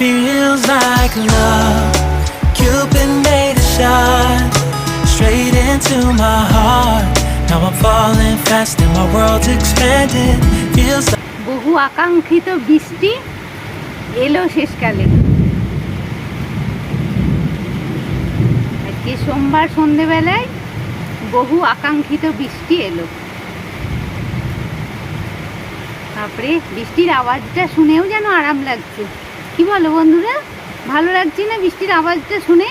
feels like love. Cupid made a shot straight into my heart. Now I'm falling fast and my world's expanding. Feels like বহু আকাঙ্ক্ষিত বৃষ্টি এলো শেষকালে। আজকে সোমবার সন্ধেবেলায় বহু আকাঙ্ক্ষিত বৃষ্টি এলো। তারপরে বৃষ্টির আওয়াজটা শুনেও যেন আরাম লাগছে। কি বলো বন্ধুরা, ভালো লাগছে না বৃষ্টির আওয়াজটা শুনে?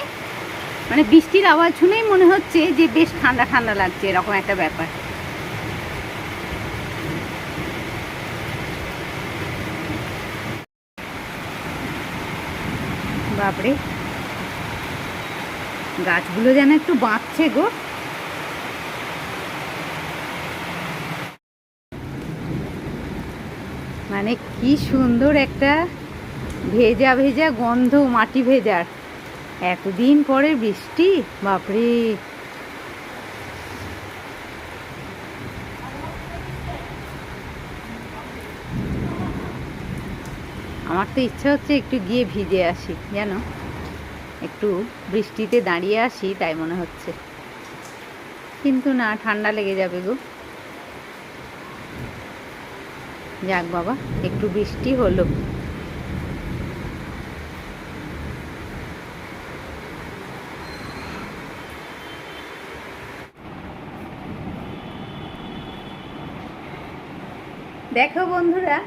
মানে বৃষ্টির আওয়াজ শুনেই মনে হচ্ছে যে বেশ ঠান্ডা ঠান্ডা লাগছে, এরকম একটা ব্যাপার। বাপরে, গাছগুলো যেন একটু বাঁচছে গো। মানে কি সুন্দর একটা ভেজা ভেজা গন্ধ, মাটি ভেজার। এতদিন পরে বৃষ্টি, বাপরে। আমার তো ইচ্ছা হচ্ছে একটু গিয়ে ভিজে আসি, জানো, একটু বৃষ্টিতে দাঁড়িয়ে আসি তাই মনে হচ্ছে, কিন্তু না, ঠান্ডা লেগে যাবে গো। যাক বাবা, একটু বৃষ্টি হলো। দেখো বন্ধুরা,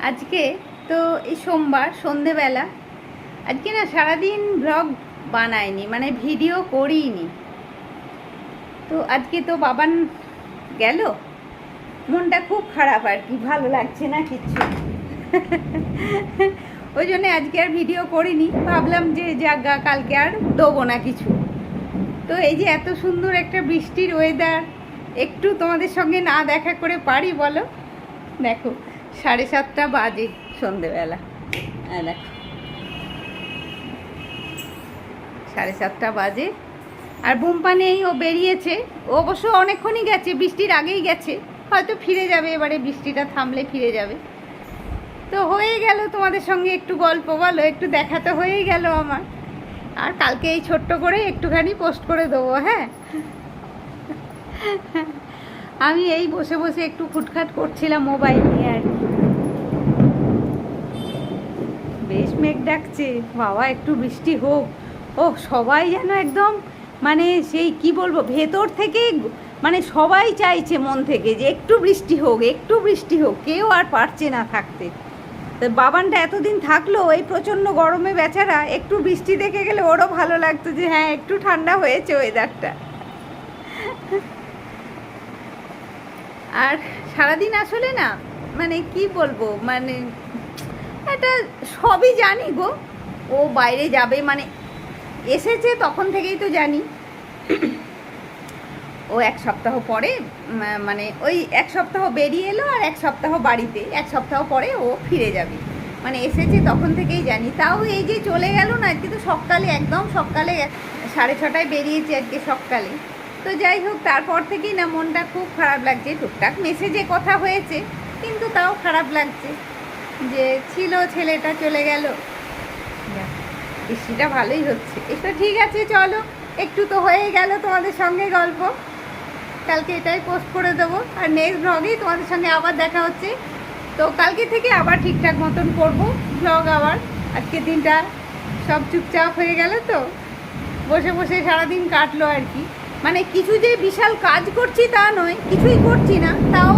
আজকে তো এই সোমবার সন্ধেবেলা, আজকে না সারাদিন ব্লগ বানাইনি, মানে ভিডিও করিনি। তো আজকে তো বাবান গেল, মনটা খুব খারাপ আর কি, ভালো লাগছে না কিচ্ছু। ওই জন্য আজকে আর ভিডিও করিনি, ভাবলাম যে যাগা কালকে আর দেবো না কিছু। তো এই যে এত সুন্দর একটা বৃষ্টির ওয়েদার, একটু তোমাদের সঙ্গে না দেখা করে পারি বলো? দেখো 7:30 বাজে সন্ধেবেলা, দেখো 7:30 বাজে। আর বুম্পা নেই, ও বেরিয়েছে। ও অবশ্য অনেকক্ষণই গেছে, বৃষ্টির আগেই গেছে, হয়তো ফিরে যাবে, এবারে বৃষ্টিটা থামলে ফিরে যাবে। তো হয়ে গেল তোমাদের সঙ্গে একটু গল্প, বলো, একটু দেখা তো হয়েই গেল আমার। আর কালকে এই ছোট্ট করে একটুখানি পোস্ট করে দেবো। হ্যাঁ, আমি এই বসে বসে একটু খুটখাট করছিলাম মোবাইল নিয়ে আর কি। বেশ মেঘ ডাকছে বাবা, একটু বৃষ্টি হোক। ও সবাই যেন একদম, মানে সেই কি বলবো, ভেতর থেকে মানে সবাই চাইছে মন থেকে যে একটু বৃষ্টি হোক, একটু বৃষ্টি হোক, কেউ আর পারছে না থাকতে। তো বাবানটা এতদিন থাকলো এই প্রচণ্ড গরমে, বেচারা একটু বৃষ্টি দেখে গেলে ওরও ভালো লাগতো যে হ্যাঁ একটু ঠান্ডা হয়েছে ওয়েদারটা। আর সারাদিন আসলে না, মানে কি বলবো, মানে এটা সবই জানি গো, ও বাইরে যাবে, মানে এসেছে তখন থেকেই তো জানি। ও 1 সপ্তাহ পরে, মানে ওই 1 সপ্তাহ বেরিয়ে এলো আর 1 সপ্তাহ বাড়িতে, 1 সপ্তাহ পরে ও ফিরে যাবে, মানে এসেছে তখন থেকেই জানি। তাও এই যে চলে গেল না, আজকে তো সকালে, একদম সকালে 6:30 বেরিয়েছে আজকে সকালে। তো যাই হোক, তারপর থেকেই না মনটা খুব খারাপ লাগছে। টুকটাক মেসেজে কথা হয়েছে, কিন্তু তাও খারাপ লাগছে যে ছিল ছেলেটা চলে গেল। বৃষ্টিটা ভালোই হচ্ছে, এটা ঠিক আছে। চলো, একটু তো হয়ে গেল তোমাদের সঙ্গে গল্প, কালকে এটাই পোস্ট করে দেবো। আর নেক্সট ব্লগেই তোমাদের সঙ্গে আবার দেখা হচ্ছে। তো কালকে থেকে আবার ঠিকঠাক মতন করবো ব্লগ আবার। আজকে দিনটা সব চুপচাপ হয়ে গেল, তো বসে বসে সারাদিন কাটলো আর কি। মানে কিছু যে বিশাল কাজ করছি তা নয়, কিছুই করছি না, তাও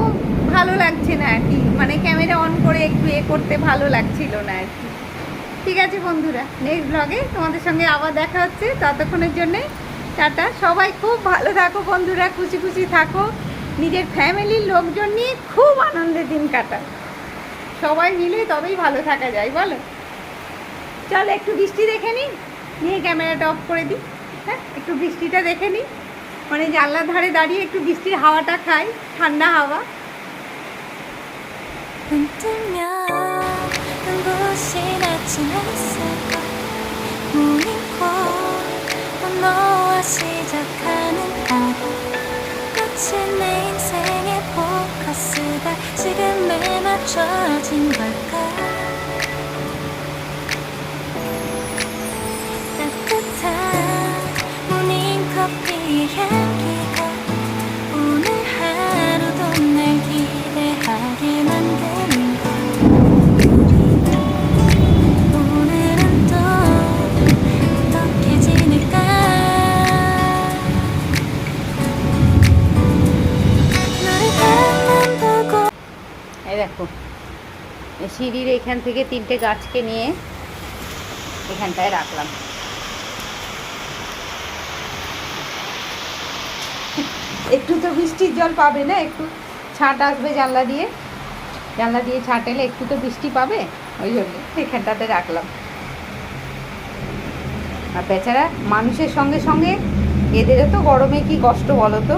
ভালো লাগছে না আর কি, মানে ক্যামেরা অন করে একটু করতে ভালো লাগছিল না আর কি। ঠিক আছে বন্ধুরা, নেক্সট ব্লগে তোমাদের সঙ্গে আবার দেখা হচ্ছে। ততক্ষণের জন্যে টাটা। সবাই খুব ভালো থাকো বন্ধুরা, খুশি খুশি থাকো, নিজের ফ্যামিলির লোকজন নিয়ে খুব আনন্দের দিন কাটাও। সবাই মিলে তবেই ভালো থাকা যায়, বলো? চল একটু বৃষ্টি দেখে নিই, নিয়ে ক্যামেরাটা অফ করে দিই। হ্যাঁ, একটু বৃষ্টিটা দেখে নিই, মানে জানলার ধারে দাঁড়িয়ে একটু বৃষ্টির হাওয়াটা খাই, ঠান্ডা হাওয়া। 눈부신 아침 햇살과 모닝콜 너와 시작하는 하루 끝이 내 인생의 포커스가 지금에 맞춰진 걸까 সিঁড়ির এখান থেকে 3টে গাছকে নিয়ে এখানটায় রাখলাম। একটু তো বৃষ্টির জল পাবে না, একটু ছাঁট আসবে জানলা দিয়ে ছাঁট এলে একটু তো বৃষ্টি পাবে, ওই জন্য এখানটাতে রাখলাম। আর বেচারা মানুষের সঙ্গে সঙ্গে এদেরও তো গরমে কি কষ্ট বলো তো।